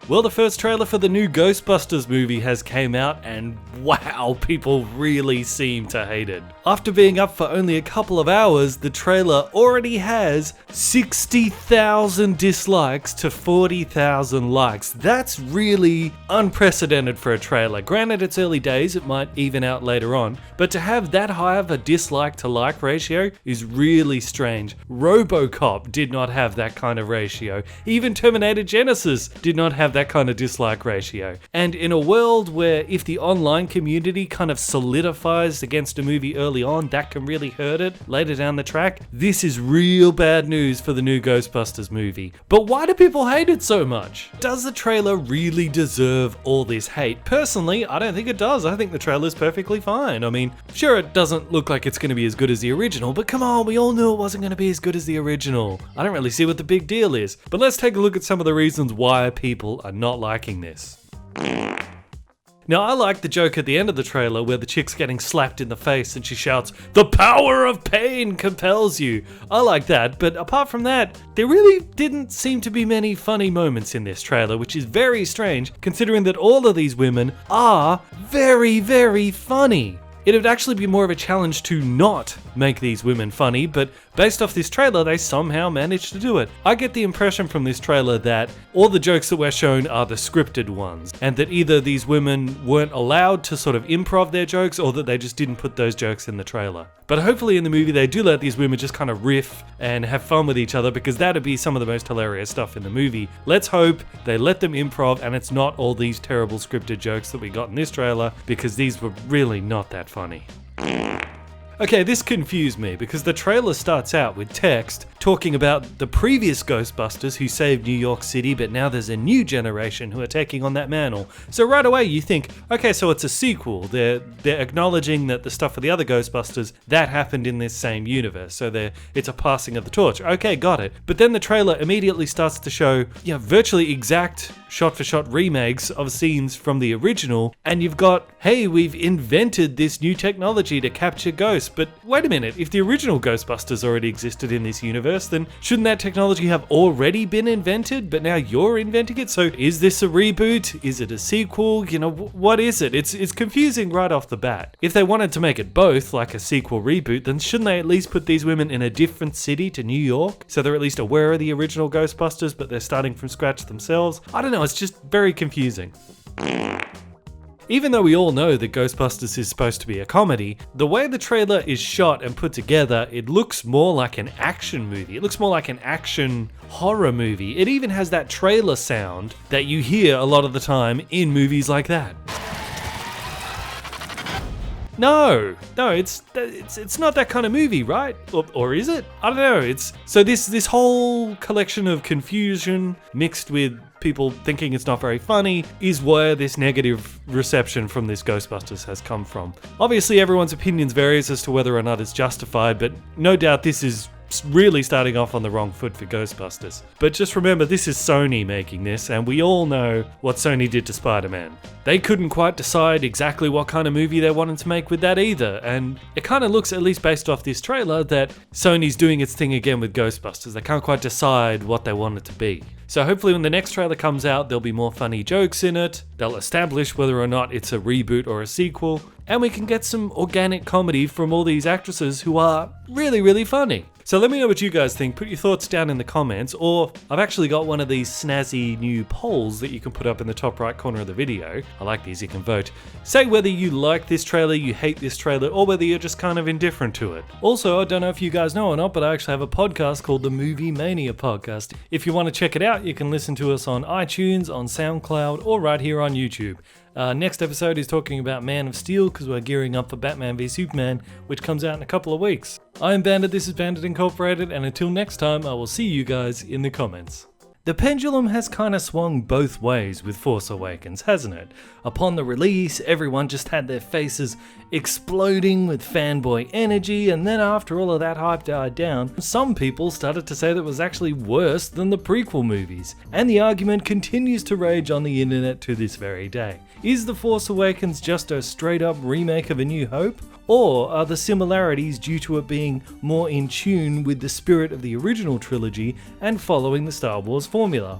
Well, the first trailer for the new Ghostbusters movie has came out and wow, people really seem to hate it. After being up for only a couple of hours, the trailer already has 60,000 dislikes to 40,000 likes. That's really unprecedented for a trailer. Granted, it's early days, it might even out later on, but to have that high of a dislike to like ratio is really strange. RoboCop did not have that kind of ratio. Even Terminator Genesis did not have that kind of dislike ratio. And in a world where if the online community kind of solidifies against a movie early on, that can really hurt it later down the track, this is real bad news for the new Ghostbusters movie. But why do people hate it so much? Does the trailer really deserve all this hate? Personally, I don't think it does. I think the trailer's perfectly fine. I mean, sure, it doesn't look like it's going to be as good as the original, but come on, we all knew it wasn't going to be as good as the original. I don't really see what the big deal is. But let's take a look at some of the reasons why people are not liking this. Now, I like the joke at the end of the trailer where the chick's getting slapped in the face and she shouts, "The power of pain compels you." I like that, but apart from that, there really didn't seem to be many funny moments in this trailer, which is very strange considering that all of these women are very, very funny. It would actually be more of a challenge to not make these women funny, but based off this trailer, they somehow managed to do it. I get the impression from this trailer that all the jokes that we're shown are the scripted ones, and that either these women weren't allowed to sort of improv their jokes, or that they just didn't put those jokes in the trailer. But hopefully in the movie they do let these women just kind of riff and have fun with each other, because that'd be some of the most hilarious stuff in the movie. Let's hope they let them improv and it's not all these terrible scripted jokes that we got in this trailer, because these were really not that funny. Okay, this confused me because the trailer starts out with text talking about the previous Ghostbusters who saved New York City, but now there's a new generation who are taking on that mantle. So right away you think, okay, so it's a sequel. They're acknowledging that the stuff for the other Ghostbusters, that happened in this same universe. So it's a passing of the torch. Okay, got it. But then the trailer immediately starts to show, virtually exact shot-for-shot remakes of scenes from the original, and you've got, hey, we've invented this new technology to capture ghosts. But wait a minute, if the original Ghostbusters already existed in this universe, then shouldn't that technology have already been invented, but now you're inventing it? So is this a reboot? Is it a sequel? What is it? It's confusing right off the bat. If they wanted to make it both, like a sequel reboot, then shouldn't they at least put these women in a different city to New York, so they're at least aware of the original Ghostbusters, but they're starting from scratch themselves? I don't know, it's just very confusing. Even though we all know that Ghostbusters is supposed to be a comedy, the way the trailer is shot and put together, it looks more like an action movie. It looks more like an action horror movie. It even has that trailer sound that you hear a lot of the time in movies like that. No, it's not that kind of movie, right? Or is it? I don't know. So this whole collection of confusion mixed with people thinking it's not very funny is where this negative reception from this Ghostbusters has come from. Obviously, everyone's opinions varies as to whether or not it's justified, but no doubt this is really starting off on the wrong foot for Ghostbusters. But just remember, this is Sony making this, and we all know what Sony did to Spider-Man. They couldn't quite decide exactly what kind of movie they wanted to make with that either, and it kind of looks, at least based off this trailer, that Sony's doing its thing again with Ghostbusters. They can't quite decide what they want it to be. So hopefully when the next trailer comes out, there'll be more funny jokes in it, they'll establish whether or not it's a reboot or a sequel, and we can get some organic comedy from all these actresses who are really, really funny. So let me know what you guys think. Put your thoughts down in the comments, or I've actually got one of these snazzy new polls that you can put up in the top right corner of the video. I like these, you can vote. Say whether you like this trailer, you hate this trailer, or whether you're just kind of indifferent to it. Also, I don't know if you guys know or not, but I actually have a podcast called the Movie Mania Podcast. If you want to check it out, you can listen to us on iTunes, on Soundcloud, or right here on YouTube. Next episode is talking about Man of Steel, because we're gearing up for Batman v Superman, which comes out in a couple of weeks. I'm Bandit, this is Bandit Incorporated, and until next time, I will see you guys in the comments. The pendulum has kinda swung both ways with Force Awakens, hasn't it? Upon the release, everyone just had their faces exploding with fanboy energy, and then after all of that hype died down, some people started to say that it was actually worse than the prequel movies, and the argument continues to rage on the internet to this very day. Is The Force Awakens just a straight up remake of A New Hope? Or are the similarities due to it being more in tune with the spirit of the original trilogy and following the Star Wars formula?